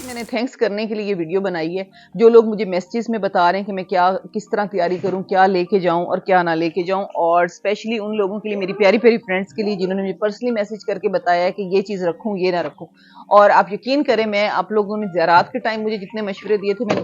मैंने थैंक्स करने के लिए ये वीडियो बनाई है। जो लोग मुझे मैसेजेस में बता रहे हैं कि मैं क्या किस तरह तैयारी करूं, क्या लेके जाऊं और क्या ना लेके जाऊं, और स्पेशली उन लोगों के लिए, मेरी प्यारी प्यारी फ्रेंड्स के लिए जिन्होंने मुझे पर्सनली मैसेज करके बताया है कि ये चीज़ रखूं ये ना रखूं। और आप यकीन करें, मैं आप लोगों ने ज़रात के टाइम मुझे जितने मशवरे दिए थे मैंने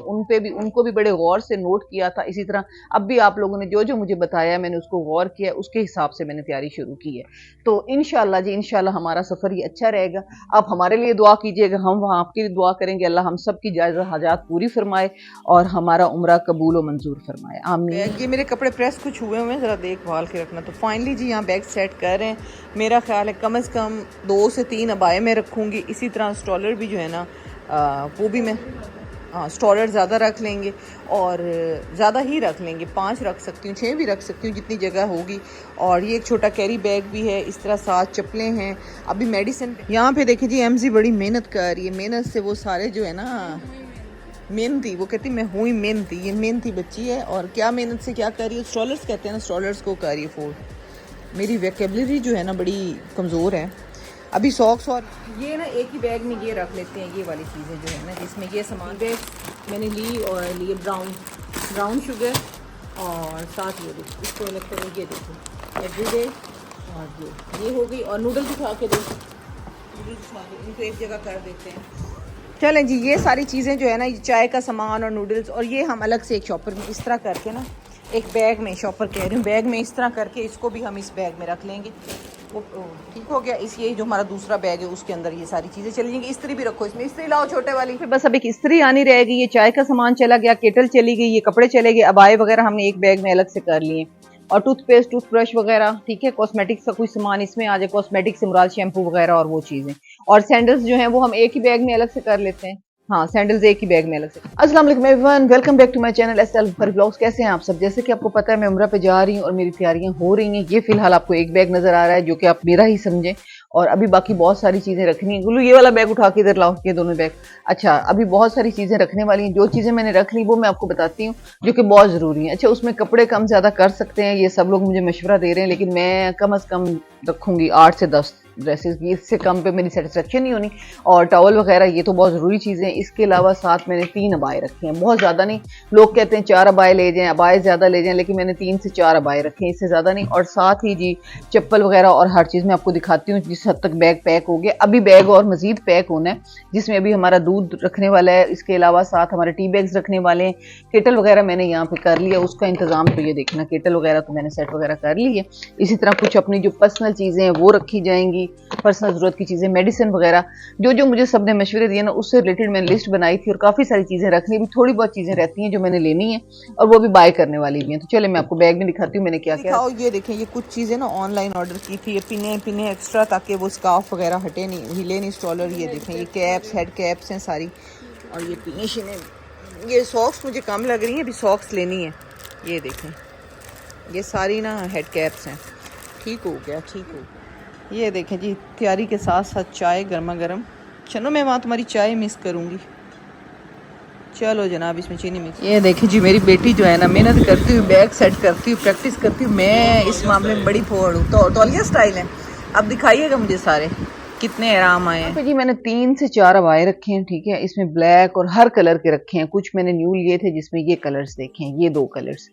उनको भी बड़े गौर से नोट किया था। इसी तरह अब भी आप लोगों ने जो जो मुझे बताया मैंने उसको गौर किया, उसके हिसाब से मैंने तैयारी शुरू की है। तो इंशाल्लाह जी इंशाल्लाह हमारा सफ़र ये अच्छा रहेगा। आप हमारे लिए दुआ कीजिएगा, हम वहाँ आपके लिए दुआ करेंगे। अल्लाह हम सब की जायज़ हाजात पूरी फरमाए और हमारा उम्रा कबूल व मंजूर फरमाए, आमीन। ये मेरे कपड़े प्रेस कुछ हुए हुए हैं, ज़रा देखभाल के रखना। तो फाइनली जी यहाँ बैग सेट कर रहे हैं। मेरा ख्याल है कम से कम 2 से 3 अबाए में रखूँगी। इसी तरह स्टॉलर भी जो है ना वो भी मैं स्टॉलर ज़्यादा रख लेंगे और ज़्यादा ही रख लेंगे, 5 रख सकती हूँ, 6 भी रख सकती हूँ जितनी जगह होगी। और ये एक छोटा कैरी बैग भी है, इस तरह 7 चप्पलें हैं। अभी मेडिसिन यहाँ पे देखें जी, एमजी बड़ी मेहनत कर रही है। मेहनत से वो सारे जो है ना मेहनती, वो कहती मैं हुई मेहनती, ये मेहनती बच्ची है। और क्या मेहनत से क्या कर रही है, स्टॉलर्स कहते हैं ना, स्टॉलर्स को कर रही है फोल्ड। मेरी वोकैबुलरी जो है ना बड़ी कमज़ोर है। अभी सॉक्स और ये ना एक ही बैग में ये रख लेते हैं, ये वाली चीज़ें जो है ना जिसमें ये सामान। बैग मैंने ली और लिए ब्राउन शुगर और साथ ये देखो इसको अलग करो, ये देखो एवरीडे। और ये हो गई। और नूडल्स उठा के दो, नूडल्स उठा के इनको एक जगह कर देते हैं। चलें जी, ये सारी चीज़ें जो है ना, ये चाय का सामान और नूडल्स, और ये हम अलग से एक शॉपर में इस तरह करके ना, एक बैग में, शॉपर कह रही हूँ, बैग में इस तरह करके इसको भी हम इस बैग में रख लेंगे। वो ठीक हो गया। इस ये जो हमारा दूसरा बैग है उसके अंदर ये सारी चीज़ें चली जाएंगी। इस्त्री भी रखो इसमें, इस्त्री लाओ छोटे वाली। फिर बस अब एक इस्त्री आनी रहेगी। ये चाय का सामान चला गया, केटल चली गई, ये कपड़े चले गए, अबाए वगैरह हमने एक बैग में अलग से कर लिए। और टूथपेस्ट, टूथब्रश वगैरह, ठीक है। कॉस्मेटिक्स का कुछ सामान इसमें आ जाए, कॉस्मेटिक्स से मुराद शैम्पू वगैरह और वो चीज़ें। और सैंडल्स जो हैं वो हम एक ही बैग में अलग से कर लेते हैं। हाँ, सैंडल्स एक ही बैग में अलग से। अस्सलाम वालेकुम everyone, welcome back to my channel Estelle Bukhari vlogs. कैसे हैं आप सब? जैसे कि आपको पता है मैं उम्रा पे जा रही हूँ और मेरी तैयारियां हो रही हैं। ये फिलहाल आपको एक बैग नजर आ रहा है जो कि आप मेरा ही समझें, और अभी बाकी बहुत सारी चीजें रखनी है। गुल्लू ये वाला बैग उठा के इधर लाओ, ये दोनों बैग। अच्छा, अभी बहुत सारी चीजें रखने वाली हैं। जो चीजें मैंने रख ली वो मैं आपको बताती हूँ जो कि बहुत जरूरी है। अच्छा, उसमें कपड़े कम ज्यादा कर सकते हैं, ये सब लोग मुझे मशवरा दे रहे हैं, लेकिन मैं कम अज कम रखूंगी 8 से 10 ड्रेसेस। इससे कम पे मेरी सेटिस्फेक्शन नहीं होनी। और टॉवल वगैरह ये तो बहुत ज़रूरी चीज़ें हैं। इसके अलावा साथ मैंने 3 अबाए रखे हैं, बहुत ज़्यादा नहीं। लोग कहते हैं 4 अबाए ले जाएं, अबाए ज़्यादा ले जाएं, लेकिन मैंने 3 से 4 अबाए रखे हैं, इससे ज़्यादा नहीं। और साथ ही जी चप्पल वगैरह और हर चीज़ मैं आपको दिखाती हूँ जिस हद तक बैग पैक हो गया। अभी बैग और मज़ीद पैक होना है, जिसमें अभी हमारा दूध रखने वाला है। इसके अलावा साथ हमारे टी बैग्स रखने वाले हैं। केटल वगैरह मैंने यहाँ पे कर लिया, उसका इंतज़ाम तो ये देखना, केटल वगैरह तो मैंने सेट वगैरह कर ली है। इसी तरह कुछ अपनी जो पर्सनल चीज़ें हैं वो रखी जाएंगी, पर्सनल ज़रूरत की चीज़ें, मेडिसिन वगैरह, जो जो मुझे सबने मशवरे दिए ना उससे रिलेटेड मैंने लिस्ट बनाई थी। और काफ़ी सारी चीज़ें रखनी भी, थोड़ी बहुत चीज़ें रहती हैं जो मैंने लेनी है और वो भी बाय करने वाली भी हैं। तो चले मैं आपको बैग में दिखाती हूँ मैंने क्या क्या। ये देखें, ये कुछ चीज़ें ना ऑनलाइन ऑर्डर की थी, ये पिने एक्स्ट्रा, ताकि वो स्कार्फ वगैरह हटे नहीं, हिले नहीं स्टॉलर। ये देखें, ये कैप्स, हेड कैप्स हैं सारी। और ये पिने शिने, ये सॉक्स मुझे कम लग रही हैं, अभी सॉक्स लेनी है। ये देखें, ये सारी ना हेड कैप्स हैं। ठीक हो गया, ठीक हो गया। ये देखें जी, तैयारी के साथ साथ चाय गर्मा गर्म। चलो मैं वहाँ तुम्हारी चाय मिस करूँगी। चलो जनाब, इसमें चीनी मिक्स। ये देखें जी, मेरी बेटी जो है ना मेहनत करती हुई बैग सेट करती हुई प्रैक्टिस करती हूँ। मैं इस मामले में बड़ी फोड़ हूँ। तो तौलिया स्टाइल है। अब दिखाइएगा मुझे सारे कितने आराम आए हैं। जी मैंने 3 से 4 अबाए रखे हैं, ठीक है। इसमें ब्लैक और हर कलर के रखे हैं। कुछ मैंने न्यू लिए थे जिसमें ये कलर्स देखें, ये 2 कलर्स,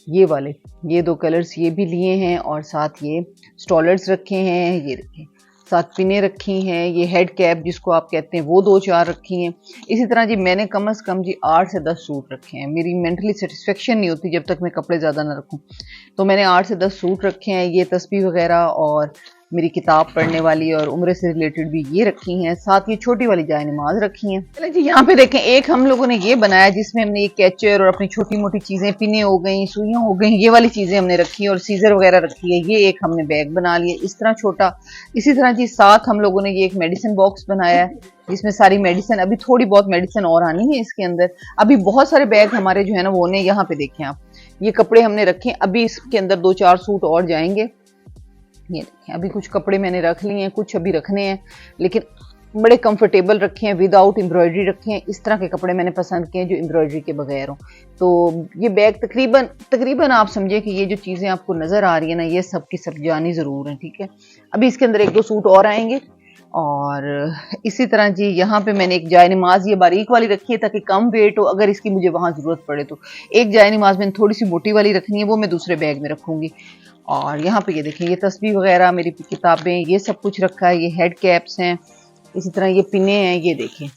ये वाले, ये 2 कलर्स ये भी लिए हैं। और साथ ये स्टॉलर्स रखे हैं, ये रखें, साथ पिने रखी हैं। ये हेड कैप जिसको आप कहते हैं वो 2-4 रखी हैं। इसी तरह जी मैंने कम से कम जी 8 से 10 सूट रखे हैं। मेरी मेंटली सेटिस्फेक्शन नहीं होती जब तक मैं कपड़े ज़्यादा ना रखूं, तो मैंने 8 से 10 सूट रखे हैं। ये तस्बीह वगैरह और मेरी किताब पढ़ने वाली और उम्र से रिलेटेड भी ये रखी हैं। साथ ये छोटी वाली जाए नमाज रखी हैं। चले जी, यहाँ पे देखें, एक हम लोगों ने ये बनाया जिसमें हमने ये कैचर और अपनी छोटी मोटी चीज़ें, पिने हो गई, सुइयाँ हो गई, ये वाली चीज़ें हमने रखी है। और सीजर वगैरह रखी है। ये एक हमने बैग बना लिया इस तरह छोटा। इसी तरह जी साथ हम लोगों ने ये एक मेडिसिन बॉक्स बनाया है जिसमें सारी मेडिसिन, अभी थोड़ी बहुत मेडिसिन और आनी है इसके अंदर। अभी बहुत सारे बैग हमारे जो है ना वो ने, यहाँ पे देखें आप, ये कपड़े हमने रखे। अभी इसके अंदर 2-4 सूट और जाएंगे। ये देखें, अभी कुछ कपड़े मैंने रख लिए हैं, कुछ अभी रखने हैं, लेकिन बड़े कंफर्टेबल रखे हैं, विदाउट एम्ब्रॉयडरी रखे हैं। इस तरह के कपड़े मैंने पसंद किए हैं जो एम्ब्रॉयडरी के बगैर हों। तो ये बैग तकरीबन आप समझिए कि ये जो चीज़ें आपको नज़र आ रही है ना, ये सब की सब जानी ज़रूर है, ठीक है। अभी इसके अंदर 1-2 सूट और आएंगे और इसी तरह जी यहाँ पे मैंने एक जाय नमाज ये बारीक वाली रखी है ताकि कम वेट हो, अगर इसकी मुझे वहाँ ज़रूरत पड़े तो। एक जाय नमाज मैंने थोड़ी सी मोटी वाली रखनी है, वो मैं दूसरे बैग में रखूँगी। और यहाँ पे ये देखें, ये तस्बीह वगैरह, मेरी किताबें, ये सब कुछ रखा है। ये हेड कैप्स हैं, इसी तरह ये पिने हैं, ये देखें,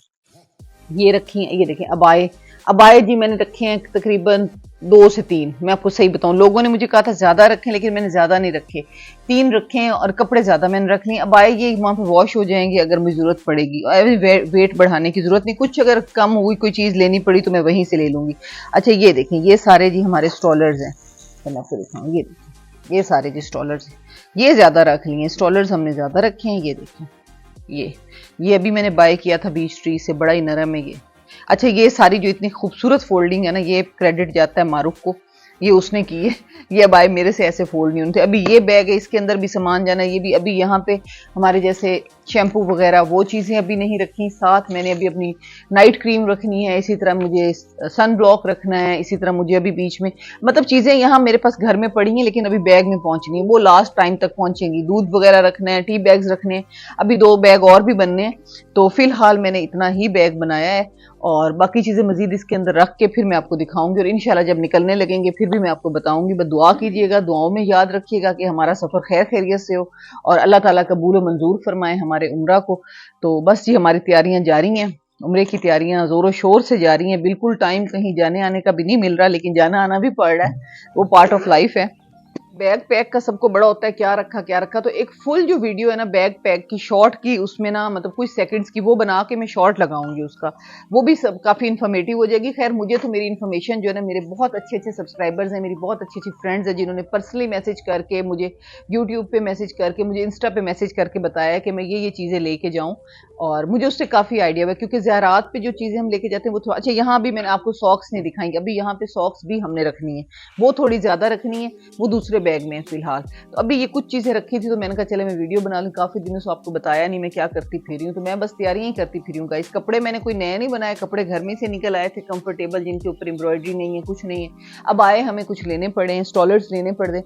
ये रखी हैं। ये देखें अबाए, अबाए जी मैंने रखे हैं तकरीबन 2 से 3। मैं आपको सही बताऊं, लोगों ने मुझे कहा था ज़्यादा रखें, लेकिन मैंने ज़्यादा नहीं रखे, 3 रखे हैं। और कपड़े ज़्यादा मैंने रख लिए। अबाए ये वहाँ पे वॉश हो जाएंगे अगर मुझे ज़रूरत पड़ेगी, और अभी वेट बढ़ाने की ज़रूरत नहीं, कुछ अगर कम हुई कोई चीज़ लेनी पड़ी तो मैं वहीं से ले लूँगी। अच्छा ये देखें, ये सारे जी हमारे स्टॉलर्स हैं, तो मैं आपको दिखाऊँ। ये देखें, ये सारे जी स्टॉलर्स हैं, ये ज़्यादा रख लिए, स्टॉलर्स हमने ज़्यादा रखे हैं। ये देखें, ये अभी मैंने बाय किया था बीच ट्री से, बड़ा ही नरम है ये। अच्छा ये सारी जो इतनी खूबसूरत फोल्डिंग है ना, ये क्रेडिट जाता है मारूफ को, ये उसने की है। ये बाय मेरे से ऐसे फोल्ड नहीं होते। अभी ये बैग है, इसके अंदर भी सामान जाना है। ये भी अभी यहाँ पे हमारे जैसे शैम्पू वगैरह वो चीज़ें अभी नहीं रखी। साथ मैंने अभी अपनी नाइट क्रीम रखनी है, इसी तरह मुझे सन ब्लॉक रखना है, इसी तरह मुझे अभी बीच में मतलब चीज़ें यहाँ मेरे पास घर में पड़ी हैं, लेकिन अभी बैग में पहुँचनी है, वो लास्ट टाइम तक पहुँचेंगी। दूध वगैरह रखना है, टी बैग्स रखने हैं, अभी 2 बैग और भी बनने हैं। तो फिलहाल मैंने इतना ही बैग बनाया है, और बाकी चीज़ें मज़ीद इसके अंदर रख के फिर मैं आपको दिखाऊंगी, और इंशाल्लाह जब निकलने लगेंगे फिर भी मैं आपको बताऊंगी। बस दुआ कीजिएगा, दुआओं में याद रखिएगा कि हमारा सफ़र खैर खैरियत से हो और अल्लाह ताला कबूल व मंजूर फरमाए हमारे उम्रा को। तो बस जी हमारी तैयारियां जारी हैं, उम्रे की तैयारियां ज़ोरों शोर से जारी हैं। बिल्कुल टाइम कहीं जाने आने का भी नहीं मिल रहा, लेकिन जाना आना भी पड़ रहा है, वो पार्ट ऑफ लाइफ है। बैग पैक का सबको बड़ा होता है, क्या रखा क्या रखा। तो एक फुल जो वीडियो है ना बैग पैक की, शॉर्ट की, उसमें ना मतलब कुछ सेकंड्स की, वो बना के मैं शॉर्ट लगाऊंगी उसका, वो भी सब काफ़ी इन्फॉर्मेटिव हो जाएगी। खैर मुझे तो मेरी इन्फॉर्मेशन जो है ना, मेरे बहुत अच्छे अच्छे सब्सक्राइबर्स हैं, मेरी बहुत अच्छी अच्छी फ्रेंड्स हैं, जिन्होंने पर्सनली मैसेज करके मुझे, यूट्यूब पे मैसेज करके मुझे, इंस्टा पे मैसेज करके बताया कि मैं ये चीज़ें लेके जाऊँ, और मुझे उससे काफ़ी आइडिया हुआ। क्योंकि ज़ियारात पे जो चीज़ें हम लेके जाते हैं वो थोड़ा अच्छा। यहाँ भी मैंने आपको सॉक्स नहीं दिखाएंगे, अभी यहाँ पे सॉक्स भी हमने रखनी है, वो थोड़ी ज़्यादा रखनी है, वो दूसरे बैग में है फिलहाल। तो अभी ये कुछ चीज़ें रखी थी, तो मैंने कहा चले मैं वीडियो बना लूँ। काफ़ी दिनों से आपको बताया नहीं मैं क्या करती फिर रही हूँ, तो मैं बस तैयारियां ही करती फिर हूँ। इस कपड़े मैंने कोई नया नहीं बनाया, कपड़े घर में से निकल आए थे कंफर्टेबल, जिनके ऊपर एम्ब्रॉयडरी नहीं है, कुछ नहीं है। अब आए हमें कुछ लेने पड़े हैं, स्टॉलर्स लेने पड़े।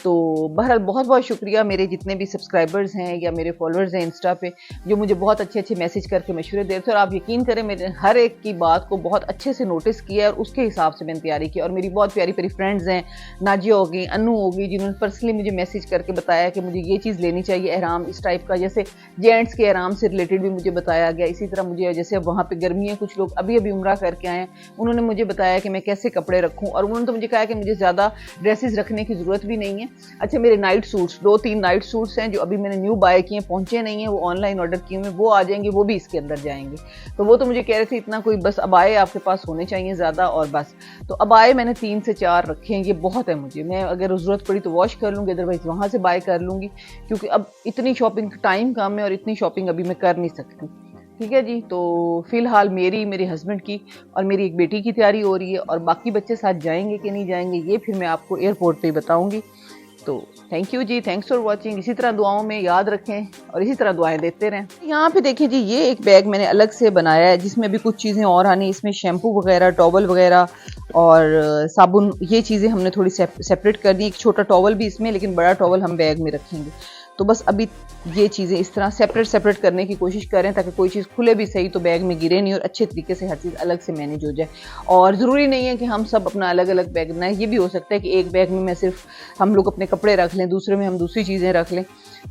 तो बहरहाल बहुत बहुत शुक्रिया मेरे जितने भी सब्सक्राइबर्स हैं या मेरे फॉलोअर्स हैं इंस्टा पे, जो मुझे बहुत अच्छे अच्छे मैसेज करके मशवरे देते हैं। और आप यकीन करें, मेरे हर एक की बात को बहुत अच्छे से नोटिस किया और उसके हिसाब से मैंने तैयारी की। और मेरी बहुत प्यारी प्यारी फ्रेंड्स हैं, नाजिया होगी, अनु होगी, जिन्होंने पर्सनली मुझे मैसेज करके बताया कि मुझे ये चीज़ लेनी चाहिए, एहराम इस टाइप का, जैसे जेंट्स के एहराम से रिलेटेड भी मुझे बताया गया। इसी तरह मुझे जैसे वहाँ पे गर्मी है, कुछ लोग अभी अभी उम्रा करके आए हैं, उन्होंने मुझे बताया कि मैं कैसे कपड़े रखूँ, और उन्होंने तो मुझे कहा कि मुझे ज़्यादा ड्रेसेस रखने की ज़रूरत भी नहीं है। अच्छा मेरे नाइट सूट्स, 2-3 नाइट सूट्स हैं जो अभी मैंने न्यू बाय किए, पहुंचे नहीं हैं, वो ऑनलाइन ऑर्डर किए हुए, वो आ जाएंगे, वो भी इसके अंदर जाएंगे। तो वो तो मुझे कह रहे थे इतना कोई, बस अबाए आपके पास होने चाहिए ज़्यादा, और बस। तो अबाए मैंने 3 से 4 रखे हैं, ये बहुत है मुझे। मैं अगर ज़रूरत पड़ी तो वॉश कर लूँगी, अदरवाइज़ वहाँ से बाय कर लूँगी, क्योंकि अब इतनी शॉपिंग, टाइम कम है और इतनी शॉपिंग अभी मैं कर नहीं सकती। ठीक है जी। तो फिलहाल मेरी, मेरे हस्बैंड की और मेरी एक बेटी की तैयारी हो रही है, और बाकी बच्चे साथ जाएंगे कि नहीं जाएंगे ये फिर मैं आपको एयरपोर्ट पे बताऊंगी। तो थैंक यू जी, थैंक्स फॉर वाचिंग। इसी तरह दुआओं में याद रखें और इसी तरह दुआएं देते रहें। यहाँ पे देखिए जी, ये एक बैग मैंने अलग से बनाया है, जिसमें भी कुछ चीज़ें और आनी, इसमें शैम्पू वगैरह, टॉवल वगैरह और साबुन, ये चीज़ें हमने थोड़ी सेपरेट कर दी। एक छोटा टॉवल भी इसमें, लेकिन बड़ा टॉवल हम बैग में रखेंगे। तो बस अभी ये चीज़ें इस तरह सेपरेट करने की कोशिश करें, ताकि कोई चीज़ खुले भी सही तो बैग में गिरे नहीं, और अच्छे तरीके से हर चीज़ अलग से मैनेज हो जाए। और ज़रूरी नहीं है कि हम सब अपना अलग अलग बैग बनाएं, ये भी हो सकता है कि एक बैग में मैं सिर्फ हम लोग अपने कपड़े रख लें, दूसरे में हम दूसरी चीज़ें रख लें।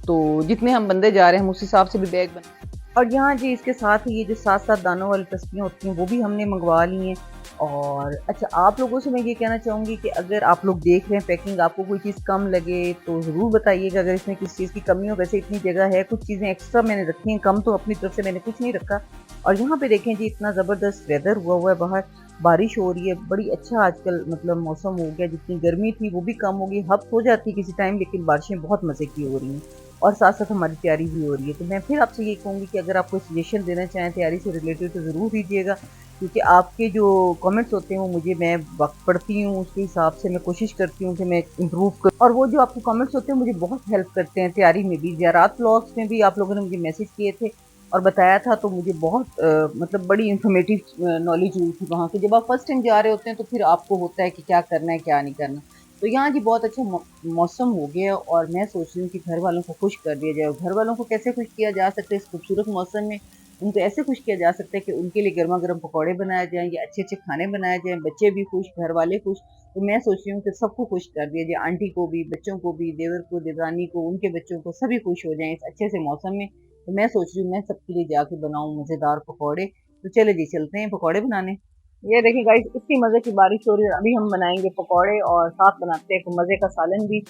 तो जितने हम बंदे जा रहे हैं हम उस हिसाब से भी बैग बनाएं। और यहाँ जी इसके साथ ही ये जो 7-7 दानों वाली तस्वीरें होती हैं वो भी हमने मंगवा ली हैं। और अच्छा, आप लोगों से मैं ये कहना चाहूँगी कि अगर आप लोग देख रहे हैं पैकिंग, आपको कोई चीज़ कम लगे तो ज़रूर बताइएगा, अगर इसमें किसी चीज़ की कमी हो। वैसे इतनी जगह है, कुछ चीज़ें एक्स्ट्रा मैंने रखी हैं, कम तो अपनी तरफ से मैंने कुछ नहीं रखा। और यहाँ पे देखें जी, इतना ज़बरदस्त वेदर हुआ है, बाहर बारिश हो रही है, बड़ी अच्छा आजकल मतलब मौसम हो गया। जितनी गर्मी थी वो भी कम हो गई, हब्स हो जाती किसी टाइम, लेकिन बारिशें बहुत मज़े की हो रही हैं, और साथ साथ हमारी तैयारी भी हो रही है। तो मैं फिर आपसे ये कहूँगी कि अगर आप कोई सजेशन देना चाहें तैयारी से रिलेटेड तो ज़रूर दीजिएगा, क्योंकि आपके जो कमेंट्स होते हैं वो मुझे, मैं वक्त पढ़ती हूँ, उसके हिसाब से मैं कोशिश करती हूँ कि मैं इम्प्रूव करूँ। और वो जो आपके कमेंट्स होते हैं मुझे बहुत हेल्प करते हैं तैयारी में भी। ज़ियारात व्लॉग्स में भी आप लोगों ने मुझे मैसेज किए थे और बताया था, तो मुझे बहुत मतलब बड़ी इन्फॉर्मेटिव नॉलेज हुई थी वहाँ की। जब आप फर्स्ट टाइम जा रहे होते हैं तो फिर आपको होता है कि क्या करना है क्या नहीं करना। तो यहाँ जी बहुत अच्छा मौसम हो गया और मैं सोच रही हूँ कि घर वालों को खुश कर दिया जाए। और घर वालों को कैसे खुश किया जा सकता है इस खूबसूरत मौसम में? उनको ऐसे खुश किया जा सकता है कि उनके लिए गर्मा-गर्म पकौड़े बनाए जाएँ या अच्छे-अच्छे खाने बनाए जाएँ, बच्चे भी खुश, घर वाले खुश। तो मैं सोच रही हूँ कि सबको खुश कर दिया जाए, आंटी को भी, बच्चों को भी, देवर को, देवरानी को, उनके बच्चों को, सभी खुश हो जाएँ इस अच्छे से मौसम में। तो मैं सोच रही हूँ मैं सबके लिए जाके बनाऊँ मज़ेदार पकौड़े। तो चलो जी चलते हैं पकौड़े बनाने। ये देखिए गाइस, इतनी मज़े की बारिश हो रही है। अभी हम बनाएंगे पकौड़े और साथ बनाते हैं एक मज़े का सालन भी।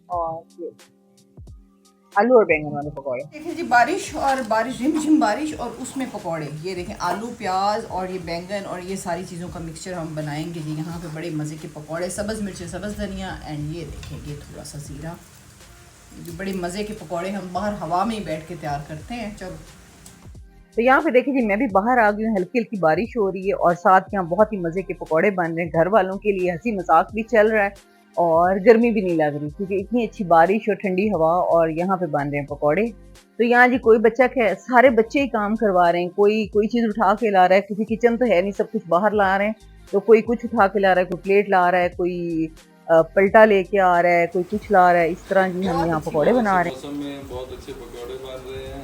और ये आलू और बैंगन वाले पकौड़े। देखिए जी बारिश, और बारिश, झिमझिम बारिश, और उसमें पकौड़े। ये देखें आलू, प्याज और ये बैंगन और ये सारी चीज़ों का मिक्सचर हम बनाएंगे जी यहाँ पे। बड़े मज़े के पकौड़े, सब्ज़ मिर्चें, सब्ज़ धनिया, एंड ये देखें ये थोड़ा सा ज़ीरा। ये बड़े मज़े के पकौड़े हम बाहर हवा में ही बैठ के तैयार करते हैं। चलो, तो यहाँ पे देखिए जी मैं भी बाहर आ गई हूँ, हल्की-हल्की बारिश हो रही है और साथ यहाँ बहुत ही मज़े के पकौड़े बन रहे हैं। घर वालों के लिए हँसी मज़ाक भी चल रहा है और गर्मी भी नहीं लग रही क्योंकि इतनी अच्छी बारिश और ठंडी हवा, और यहाँ पे बन रहे हैं पकौड़े। तो यहाँ जी कोई बच्चा क्या, सारे बच्चे ही काम करवा रहे हैं। कोई कोई चीज़ उठा के ला रहा है क्योंकि किचन तो है नहीं, सब कुछ बाहर ला रहे हैं। तो कोई कुछ उठा के ला रहा है, कोई प्लेट ला रहा है, कोई पलटा लेके आ रहा है, कोई कुछ ला रहा है। इस तरह जी हम यहाँ पकौड़े बना रहे हैं। मौसम में बहुत अच्छे पकौड़े बन रहे हैं।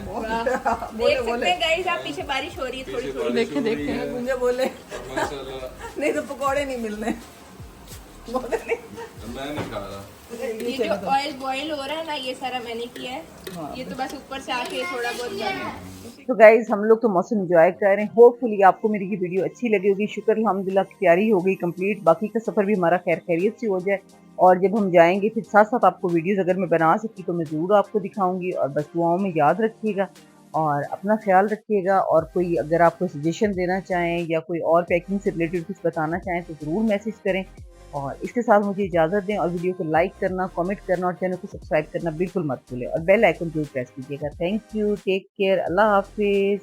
देख सकते हैं गाइस आप, पीछे बारिश हो रही है थोड़ी थोड़ी। देखे देखे मुझे बोले माशाल्लाह। नहीं तो पकौड़े नहीं मिलने। बोले नहीं। मैं नहीं खा रहा। ये जो ऑयल बॉईल हो रहा है ना, ये सारा मैंने किया है। ये तो बस ऊपर से आके थोड़ा बहुत बना है। तो गाइज हम लोग तो मौसम एंजॉय कर रहे हैं। होपफुली आपको मेरी ये वीडियो अच्छी लगी होगी। शुक्र अल्हम्दुलिल्लाह की तैयारी हो गई कंप्लीट। बाकी का सफ़र भी हमारा खैर खैरियत से हो जाए, और जब हम जाएंगे फिर साथ साथ आपको वीडियोस अगर मैं बना सकी तो मैं ज़रूर आपको दिखाऊंगी। और बस दुआओं में याद रखिएगा और अपना ख्याल रखिएगा। और कोई अगर आप कोई सजेशन देना चाहें या कोई और पैकिंग से रिलेटेड कुछ बताना चाहें तो ज़रूर मैसेज करें। और इसके साथ मुझे इजाज़त दें और वीडियो को लाइक करना, कमेंट करना और चैनल को सब्सक्राइब करना बिल्कुल मत भूलें, और बेल आइकन जरूर प्रेस कीजिएगा। थैंक यू, टेक केयर, अल्लाह हाफिज़।